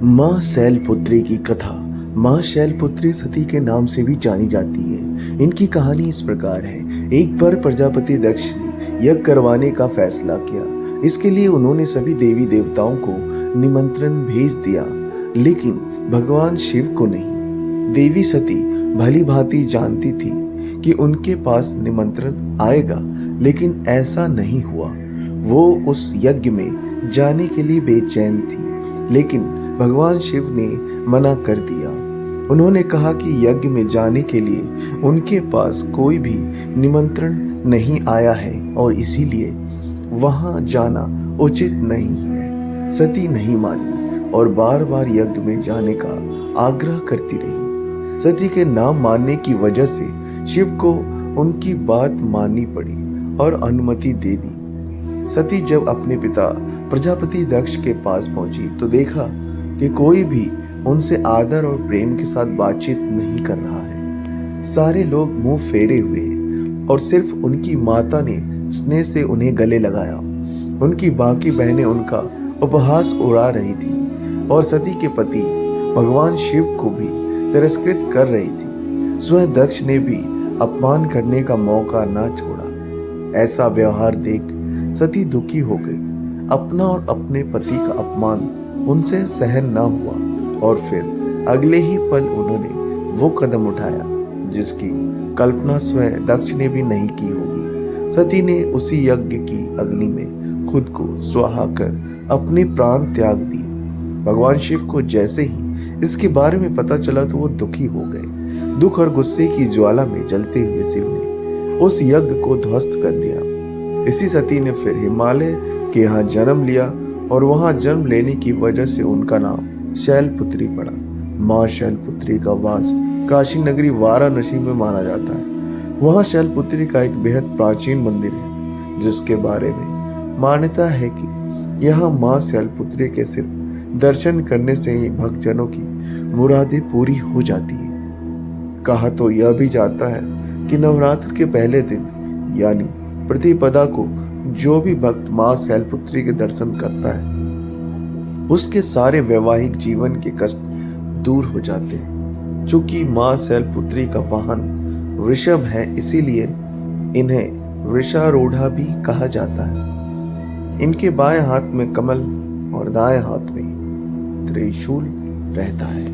माँ शैलपुत्री की कथा। माँ शैलपुत्री सती के नाम से भी जानी जाती है। इनकी कहानी इस प्रकार है। एक बार प्रजापति दक्ष ने यज्ञ करवाने का फैसला किया। इसके लिए उन्होंने सभी देवी देवताओं को निमंत्रण भेज दिया, लेकिन भगवान शिव को नहीं। देवी सती भली भांति जानती थी कि उनके पास निमंत्रण आएगा, लेकिन ऐसा नहीं हुआ। वो उस यज्ञ में जाने के लिए बेचैन थी, लेकिन भगवान शिव ने मना कर दिया। उन्होंने कहा कि यज्ञ में जाने के लिए उनके पास कोई भी निमंत्रण नहीं आया है और इसीलिए वहां जाना उचित नहीं है। सती नहीं मानी और बार बार यज्ञ में जाने का आग्रह करती रही। सती के ना मानने की वजह से शिव को उनकी बात माननी पड़ी और अनुमति दे दी। सती जब अपने पिता प्रजापति दक्ष के पास पहुंची तो देखा कि कोई भी उनसे आदर और प्रेम के साथ बातचीत नहीं कर रहा है। सारे लोग मुंह फेरे हुए और सिर्फ उनकी माता ने स्नेह से उन्हें गले लगाया। उनकी बाकी बहनें उनका उपहास उड़ा रही थी और सती के पति भगवान शिव को भी तिरस्कृत कर रही थी। स्वयं दक्ष ने भी अपमान करने का मौका न छोड़ा। ऐसा व्यवहार देख सती दुखी हो गई। अपना और अपने पति का अपमान उनसे सहन न हुआ और फिर अगले ही पल उन्होंने वो कदम उठाया जिसकी कल्पना स्वयं दक्ष ने भी नहीं की होगी। सती ने उसी यज्ञ की अग्नि में खुद को स्वाहा कर अपने प्राण त्याग दिए। भगवान शिव को जैसे ही इसके बारे में पता चला तो वो दुखी हो गए। दुख और गुस्से की ज्वाला में जलते हुए शिव ने उस यज्ञ को ध्वस्त कर दिया। इसी सती ने फिर हिमालय के यहाँ जन्म लिया और वहां जन्म लेने की वजह से उनका नाम शैलपुत्री पड़ा। माँ शैलपुत्री का वास काशी नगरी वाराणसी में माना जाता है। वहां शैलपुत्री का एक बेहद प्राचीन मंदिर है, जिसके बारे में मान्यता है कि यहाँ माँ शैलपुत्री के सिर्फ दर्शन करने से ही भक्तजनों की मुरादें पूरी हो जाती है। कहा तो यह भी जाता है कि नवरात्र के पहले दिन यानी प्रतिपदा को जो भी भक्त माँ शैलपुत्री के दर्शन करता है उसके सारे वैवाहिक जीवन के कष्ट दूर हो जाते हैं। चूंकि माँ शैलपुत्री का वाहन वृषभ है, इसीलिए इन्हें वृषारूढ़ा भी कहा जाता है। इनके बाएं हाथ में कमल और दाएं हाथ में त्रिशूल रहता है।